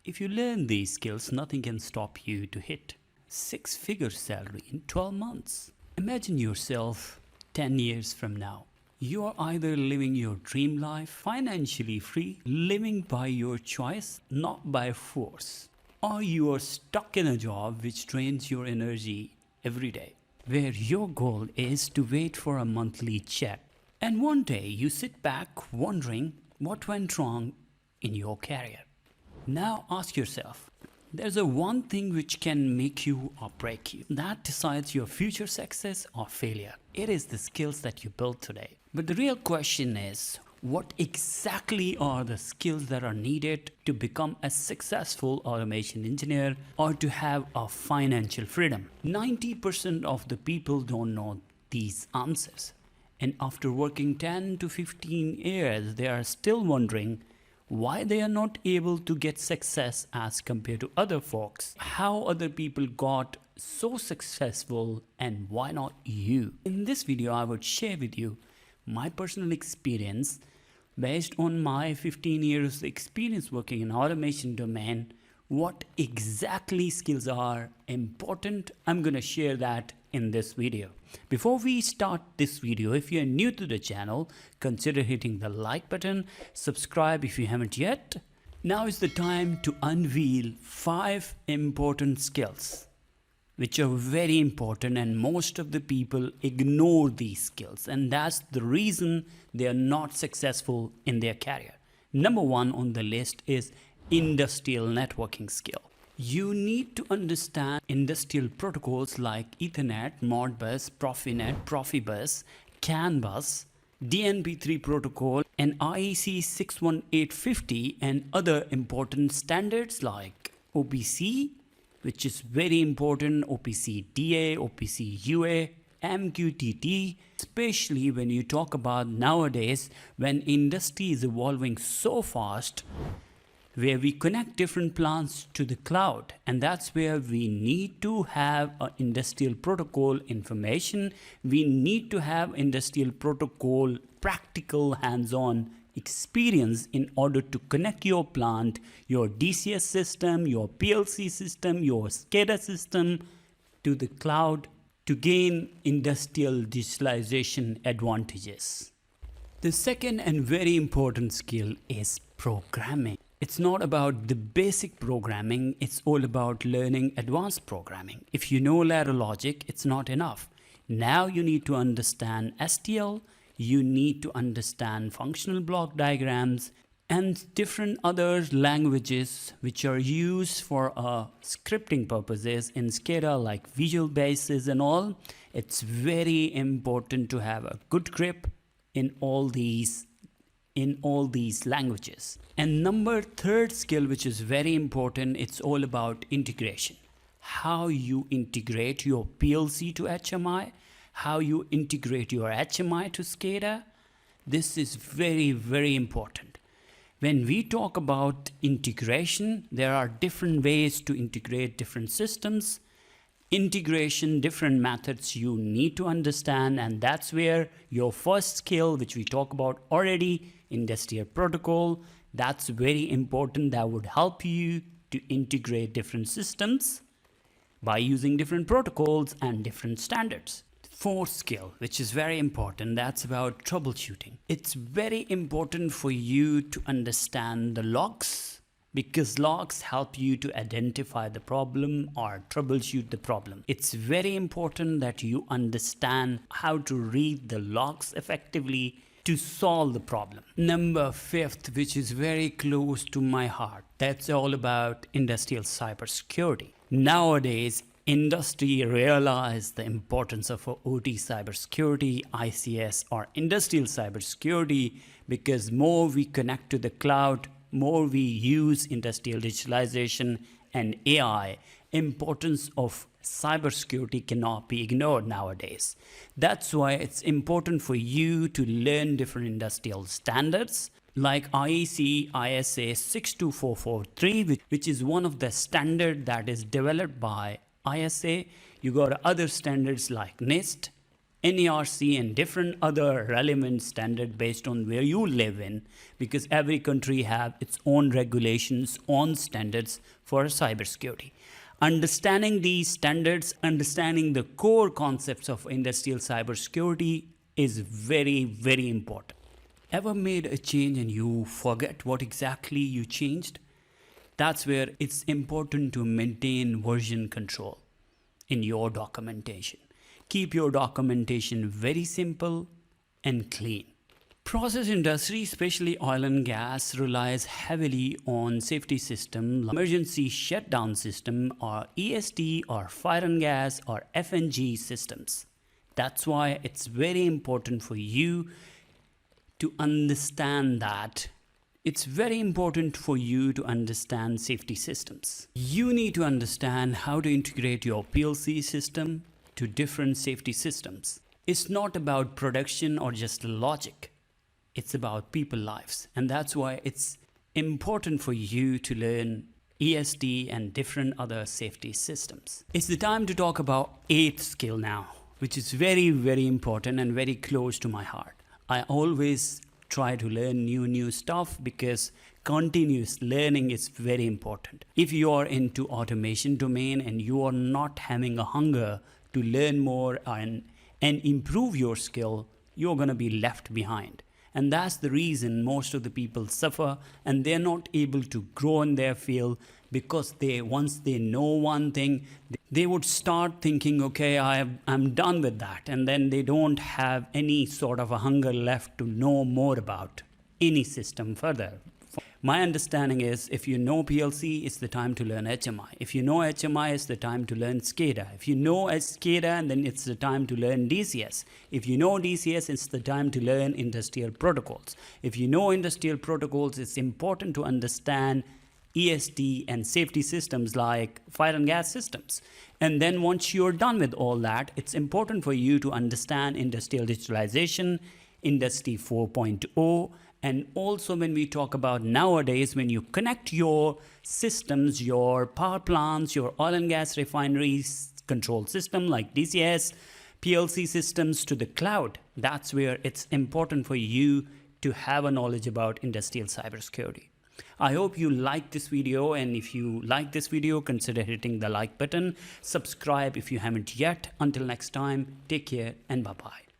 If you learn these skills, nothing can stop you to hit six-figure salary in 12 months. Imagine yourself 10 years from now. You are either living your dream life, financially free, living by your choice, not by force, or you are stuck in a job which drains your energy every day, where your goal is to wait for a monthly check. And one day you sit back wondering what went wrong in your career. Now ask yourself, there's a one thing which can make you or break you. That decides your future success or failure. It is the skills that you build today. But the real question is, what exactly are the skills that are needed to become a successful automation engineer or to have a financial freedom? 90% of the people don't know these answers. And after working 10 to 15 years, they are still wondering why they are not able to get success as compared to other folks, how other people got so successful and why not you. In this video, I would share with you my personal experience based on my 15 years experience working in automation domain. What exactly skills are important? I'm going to share that in this video. Before we start this video, if you're new to the channel, consider hitting the like button, subscribe if you haven't yet. Now is the time to unveil 5 important skills which are very important, and most of the people ignore these skills, and that's the reason they are not successful in their career. Number 1 on the list is industrial networking skill. You need to understand industrial protocols like Ethernet, Modbus, Profinet, Profibus, CAN bus, DNP3 protocol, and IEC 61850, and other important standards like OPC, which is very important, OPC DA, OPC UA, MQTT, especially when you talk about nowadays when industry is evolving so fast, where we connect different plants to the cloud, and that's where we need to have an industrial protocol information. We need to have industrial protocol practical hands-on experience in order to connect your plant, your DCS system, your PLC system, your SCADA system to the cloud to gain industrial digitalization advantages. The second and very important skill is programming. It's not about the basic programming, it's all about learning advanced programming. If you know ladder logic, it's not enough. Now you need to understand STL, you need to understand functional block diagrams and different other languages which are used for scripting purposes in SCADA like Visual Basic and all. It's very important to have a good grip in all these languages. And number 3rd skill, which is very important, it's all about integration. How you integrate your PLC to HMI, how you integrate your HMI to SCADA. This is very, very important. When we talk about integration, there are different ways to integrate different systems. Integration, different methods you need to understand, and that's where your first skill, which we talk about already, industrial protocol, that's very important. That would help you to integrate different systems by using different protocols and different standards. 4th skill, which is very important, that's about troubleshooting. It's very important for you to understand the logs, because logs help you to identify the problem or troubleshoot the problem. It's very important that you understand how to read the logs effectively to solve the problem. Number 5th, which is very close to my heart, that's all about industrial cybersecurity. Nowadays, industry realized the importance of OT cybersecurity, ICS, or industrial cybersecurity, because more we connect to the cloud, more we use industrial digitalization and AI, importance of cybersecurity cannot be ignored nowadays. That's why it's important for you to learn different industrial standards like IEC ISA 62443, which is one of the standard that is developed by ISA. You got other standards like NIST, NERC and different other relevant standard based on where you live in, because every country have its own regulations, own standards for cybersecurity. Understanding these standards, understanding the core concepts of industrial cybersecurity is very, very important. Ever made a change and you forget what exactly you changed? That's where it's important to maintain version control in your documentation. Keep your documentation very simple and clean. Process industry, especially oil and gas, relies heavily on safety system, emergency shutdown system, or EST, or fire and gas, or FNG systems. That's why it's very important for you to understand that. It's very important for you to understand safety systems. You need to understand how to integrate your PLC system to different safety systems. It's not about production or just logic. It's about people lives. And that's why it's important for you to learn ESD and different other safety systems. It's the time to talk about eighth skill now, which is very, very important and very close to my heart. I always try to learn new stuff because continuous learning is very important. If you are into automation domain and you are not having a hunger to learn more and improve your skill, you're going to be left behind. And that's the reason most of the people suffer and they're not able to grow in their field, because once they know one thing, they would start thinking, okay, I'm done with that. And then they don't have any sort of a hunger left to know more about any system further. My understanding is, if you know PLC, it's the time to learn HMI. If you know HMI, it's the time to learn SCADA. If you know SCADA, then it's the time to learn DCS. If you know DCS, it's the time to learn industrial protocols. If you know industrial protocols, it's important to understand ESD and safety systems like fire and gas systems. And then once you're done with all that, it's important for you to understand industrial digitalization, Industry 4.0, and also when we talk about nowadays, when you connect your systems, your power plants, your oil and gas refineries control system like DCS, PLC systems to the cloud, that's where it's important for you to have a knowledge about industrial cybersecurity. I hope you like this video, and if you like this video, consider hitting the like button, subscribe if you haven't yet. Until next time, take care and bye-bye.